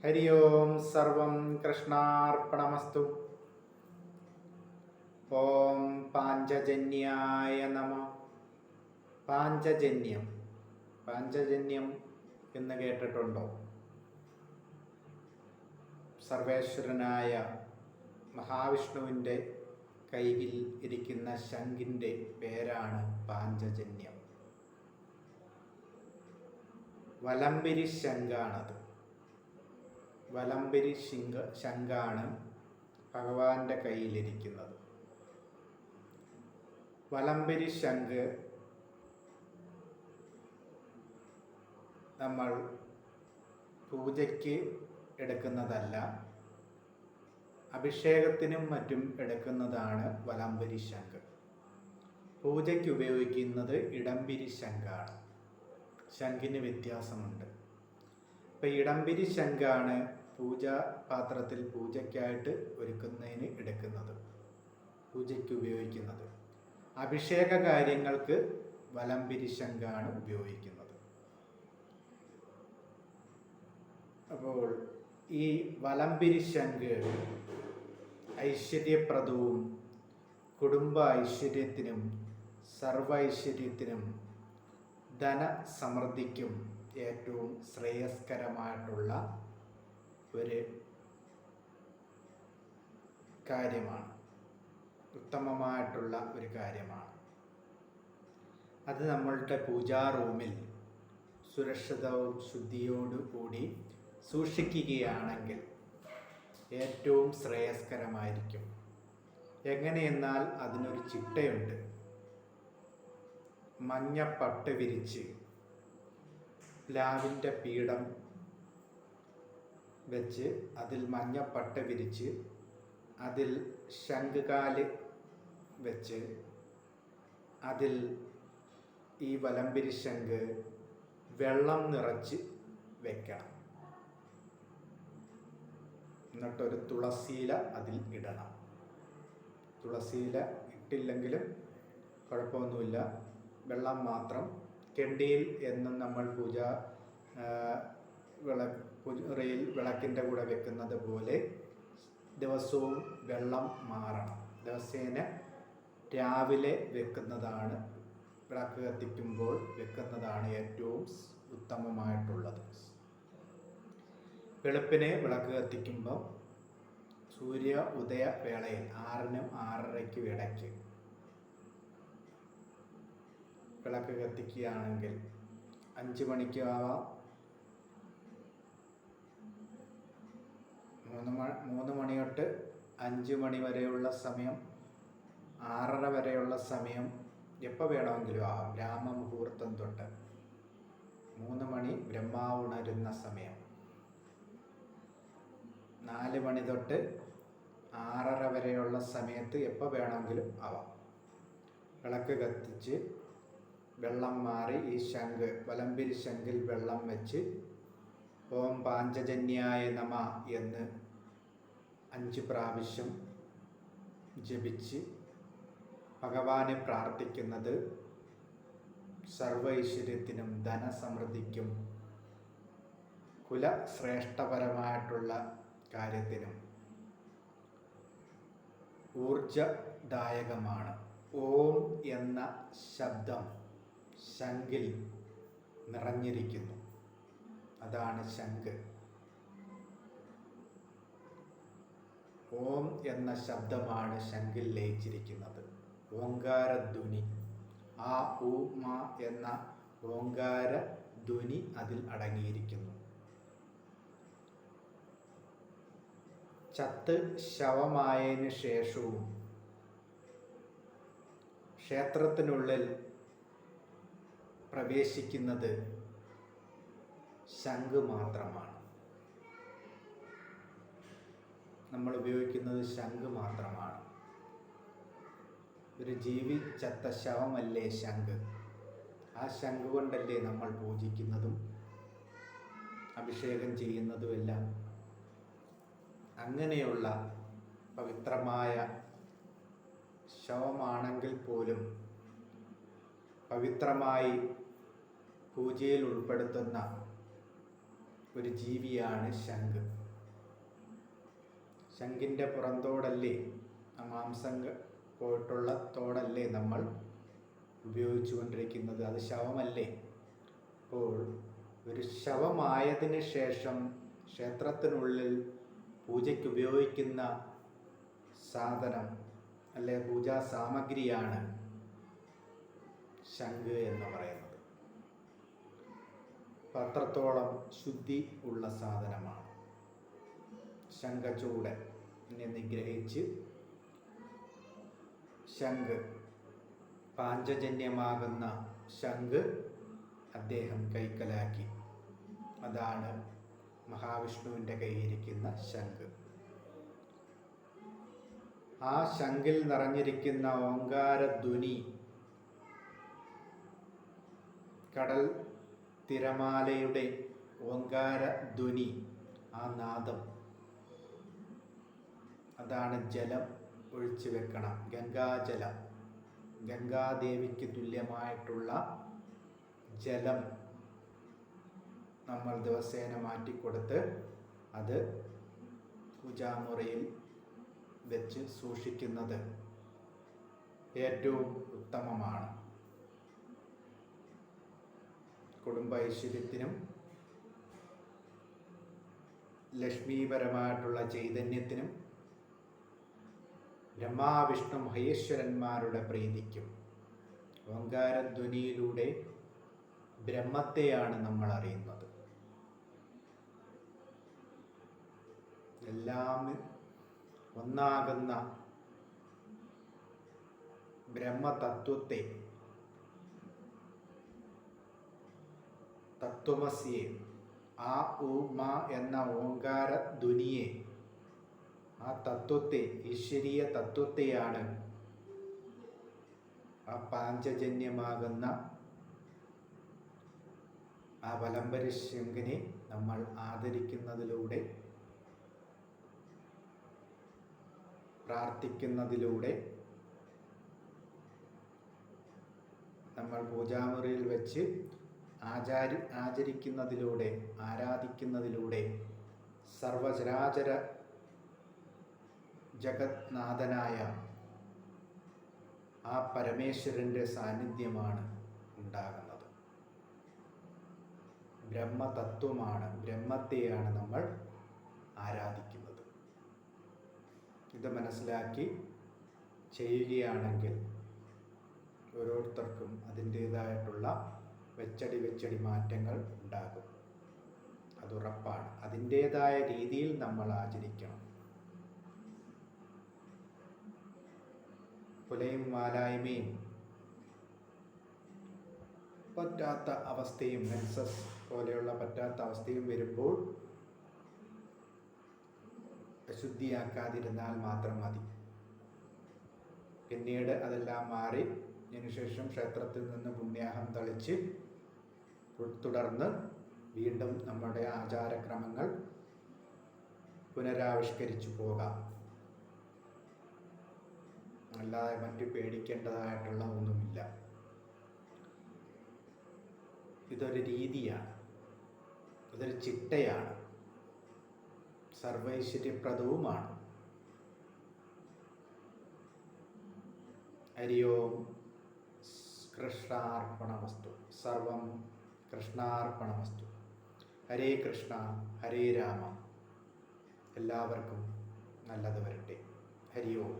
ഹരി ഓം സർവം കൃഷ്ണാർപ്പണമസ്തു. ഓം പാഞ്ചജന്യായ നമ. പാഞ്ചജന്യം എന്ന് കേട്ടിട്ടുണ്ടോ? സർവേശ്വരനായ മഹാവിഷ്ണുവിൻ്റെ കയ്യിൽ ഇരിക്കുന്ന ശംഖിൻ്റെ പേരാണ് പാഞ്ചജന്യം. വലംബിരി ശംഖാണത്. വലംബിരി ശംഖാണ് ഭഗവാന്റെ കയ്യിലിരിക്കുന്നത്. വലംബിരി ശംഖ് നമ്മൾ പൂജയ്ക്ക് എടുക്കുന്നതല്ല, അഭിഷേകത്തിനും മറ്റും എടുക്കുന്നതാണ് വലംബിരി ശംഖ്. പൂജയ്ക്ക് ഉപയോഗിക്കുന്നത് ഇടംബിരി ശംഖാണ്. ശംഖിന് വ്യത്യാസമുണ്ട്. ഇപ്പം ഇടംബിരി ശംഖാണ് പാത്രത്തിൽ പൂജയ്ക്കായിട്ട് ഒരുക്കുന്നതിന് എടുക്കുന്നത്, പൂജയ്ക്ക് ഉപയോഗിക്കുന്നത്. അഭിഷേക കാര്യങ്ങൾക്ക് വലംബിരി ശംഖാണ് ഉപയോഗിക്കുന്നത്. അപ്പോൾ ഈ വലംബിരി ശംഖ് ഐശ്വര്യപ്രദവും കുടുംബ ഐശ്വര്യത്തിനും സർവ ഐശ്വര്യത്തിനും ധനസമൃദ്ധിക്കും ഏറ്റവും ശ്രേയസ്കരമായിട്ടുള്ള ഒരു കാര്യമാണ്, ഉത്തമമായിട്ടുള്ള ഒരു കാര്യമാണ്. അത് നമ്മളുടെ പൂജാ റൂമിൽ സുരക്ഷിതവും ശുദ്ധിയോടുകൂടി സൂക്ഷിക്കുകയാണെങ്കിൽ ഏറ്റവും ശ്രേയസ്കരമായിരിക്കും. എങ്ങനെയെന്നാൽ അതിനൊരു ചിട്ടയുണ്ട്. മഞ്ഞപ്പട്ട് വിരിച്ച് പ്ലാവിൻ്റെ പീഠം വെച്ച് അതിൽ മഞ്ഞപ്പട്ട് വിരിച്ച് അതിൽ ശംഖുകാല് വെച്ച് അതിൽ ഈ വലംബിരി ശംഖ് വെള്ളം നിറച്ച് വെക്കണം. എന്നിട്ടൊരു തുളസിയില അതിൽ ഇടണം. തുളസിയില ഇട്ടില്ലെങ്കിലും കുഴപ്പമൊന്നുമില്ല, വെള്ളം മാത്രം. കെണ്ടിയിൽ എന്നും നമ്മൾ പൂജയിൽ വിളക്കിൻ്റെ കൂടെ വെക്കുന്നത് പോലെ ദിവസവും വെള്ളം മാറണം. ദിവസേന രാവിലെ വെക്കുന്നതാണ്, വിളക്ക് കത്തിക്കുമ്പോൾ വെക്കുന്നതാണ് ഏറ്റവും ഉത്തമമായിട്ടുള്ളത്. വെളുപ്പിനെ വിളക്ക് കത്തിക്കുമ്പോൾ സൂര്യ ഉദയ വേളയിൽ 6-നും 6:30-ക്കും ഇടയ്ക്ക് വിളക്ക് കത്തിക്കുകയാണെങ്കിൽ 5 മണിക്ക് ആവാം, 3 മണി തൊട്ട് 5 മണി വരെയുള്ള സമയം, 6:30 വരെയുള്ള സമയം, എപ്പോൾ വേണമെങ്കിലും ആവാം. ബ്രാഹ്മമുഹൂർത്തം തൊട്ട് 3 മണി ബ്രഹ്മാവ് ഉണരുന്ന സമയം, 4 മണി തൊട്ട് 6:30 വരെയുള്ള സമയത്ത് എപ്പോൾ വേണമെങ്കിലും ആവാം. വിളക്ക് കത്തിച്ച് വെള്ളം മാറി ഈ ശംഖ് വലംബിരി ശംഖിൽ വെള്ളം വെച്ച് ഓം പാഞ്ചജന്യായ നമ എന്ന് 5 പ്രാവശ്യം ജപിച്ച് ഭഗവാനെ പ്രാർത്ഥിക്കുന്നത് സർവ ഐശ്വര്യത്തിനും ധനസമൃദ്ധിക്കും കുലശ്രേഷ്ഠപരമായിട്ടുള്ള കാര്യത്തിനും ഊർജദായകമാണ്. ഓം എന്ന ശബ്ദം ശംഖിൽ നിറഞ്ഞിരിക്കുന്നു. അതാണ് ശംഖ്. ഓം എന്ന ശബ്ദമാണ് ശംഖിൽ ലയിച്ചിരിക്കുന്നത്. ഓങ്കാരധ്വനി, ആ ഊ മ എന്ന ഓങ്കാരധ്വനി അതിൽ അടങ്ങിയിരിക്കുന്നു. ചത്ത് ശവമായതിനു ശേഷവും ക്ഷേത്രത്തിനുള്ളിൽ പ്രവേശിക്കുന്നത് ശംഖ് മാത്രമാണ്. നമ്മൾ ഉപയോഗിക്കുന്നത് ശംഖ് മാത്രമാണ്. ഒരു ചത്ത ശവമല്ലേ ശംഖ്? ആ ശംഖ് കൊണ്ടല്ലേ നമ്മൾ പൂജിക്കുന്നതും അഭിഷേകം ചെയ്യുന്നതുമെല്ലാം. അങ്ങനെയുള്ള പവിത്രമായ ശവമാണെങ്കിൽ പോലും പവിത്രമായി പൂജയിൽ ഉൾപ്പെടുത്തുന്ന ഒരു ജീവിയാണ് ശംഖ്. ശംഖിൻ്റെ പുറന്തോടല്ലേ, ആ മാംസം പോയിട്ടുള്ള തോടല്ലേ നമ്മൾ ഉപയോഗിച്ചു കൊണ്ടിരിക്കുന്നത്? അത് ശവമല്ലേ? അപ്പോൾ ഒരു ശവമായതിനു ശേഷം ക്ഷേത്രത്തിനുള്ളിൽ പൂജയ്ക്ക് ഉപയോഗിക്കുന്ന സാധനം അല്ലെ പൂജാ സാമഗ്രിയാണ് ശംഖ് എന്ന് പറയുന്നത്. അത്രത്തോളം ശുദ്ധി ഉള്ള സാധനമാണ്. ശംഖചൂടനെ നിഗ്രഹിച്ച് ശംഖ്, പാഞ്ചജന്യമാകുന്ന ശംഖ് അദ്ദേഹം കൈക്കലാക്കി. അതാണ് മഹാവിഷ്ണുവിൻ്റെ കയ്യിരിക്കുന്ന ശംഖ്. ആ ശംഖിൽ നിറഞ്ഞിരിക്കുന്ന ഓങ്കാരധ്വനി, കടൽ തിരമാലയുടെ ഓങ്കാരധ്വനി, ആ നാദം, അതാണ് ജലം ഒഴിച്ചു വെക്കണം. ഗംഗാജലം, ഗംഗാദേവിക്ക് തുല്യമായിട്ടുള്ള ജലം നമ്മൾ ദിവസേന മാറ്റിക്കൊടുത്ത് അത് പൂജാമുറിയിൽ വെച്ച് സൂക്ഷിക്കുന്നത് ഏറ്റവും ഉത്തമമാണ്. കുടുംബ ഐശ്വര്യത്തിനും ലക്ഷ്മീപരമായിട്ടുള്ള ചൈതന്യത്തിനും ബ്രഹ്മാവിഷ്ണു മഹേശ്വരന്മാരുടെ പ്രീതിക്കും ഓങ്കാരധ്വനിയിലൂടെ ബ്രഹ്മത്തെയാണ് നമ്മൾ അറിയുന്നത്. എല്ലാം ഒന്നാകുന്ന ബ്രഹ്മതത്വത്തെ, തത്വമസിയെ, ആ ഉ മ എന്ന ഓങ്കാര ധ്വനിയെ, ആ തത്വത്തെ, ഈശ്വരീയ തത്വത്തെയാണ് ആ പാഞ്ചജന്യമാകുന്ന ആ വലംബരി ശംഖിനെ നമ്മൾ ആദരിക്കുന്നതിലൂടെ, പ്രാർത്ഥിക്കുന്നതിലൂടെ, നമ്മൾ പൂജാമുറിയിൽ വെച്ച് ആചരിക്കുന്നതിലൂടെ, ആരാധിക്കുന്നതിലൂടെ സർവചരാചര ജഗത്നാഥനായ ആ പരമേശ്വരൻ്റെ സാന്നിധ്യമാണ് ഉണ്ടാകുന്നത്. ബ്രഹ്മതത്വമാണ്, ബ്രഹ്മത്തെയാണ് നമ്മൾ ആരാധിക്കുന്നത്. ഇത് മനസ്സിലാക്കി ചെയ്യുകയാണെങ്കിൽ ഓരോരുത്തർക്കും അതിൻ്റേതായിട്ടുള്ള വെച്ചടി മാറ്റങ്ങൾ ഉണ്ടാകും. അതുറപ്പാണ്. അതിൻ്റേതായ രീതിയിൽ നമ്മൾ ആചരിക്കണം. കൊലയും വാലായ്മയും പറ്റാത്ത അവസ്ഥയും, മെൻസസ് പോലെയുള്ള പറ്റാത്ത അവസ്ഥയും വരുമ്പോൾ അശുദ്ധിയാക്കാതിരുന്നാൽ മാത്രം മതി. പിന്നീട് അതെല്ലാം മാറി അതിനുശേഷം ക്ഷേത്രത്തിൽ നിന്ന് പുണ്യാഹം തളിച്ച് തുടർന്ന് വീണ്ടും നമ്മുടെ ആചാരക്രമങ്ങൾ പുനരാവിഷ്കരിച്ചു പോകാം. അല്ലാതെ മറ്റു പേടിക്കേണ്ടതായിട്ടുള്ള ഒന്നുമില്ല. ഇതൊരു രീതിയാണ്, ഇതൊരു ചിട്ടയാണ്, സർവൈശ്വര്യപ്രദവുമാണ്. ഹരി ഓം. കൃഷ്ണാർപ്പണമസ്തു. സർവം കൃഷ്ണാർപ്പണമസ്തു. ഹരേ കൃഷ്ണ ഹരേ രാമ. എല്ലാവർക്കും നല്ലത് വരട്ടെ. ഹരി ഓം.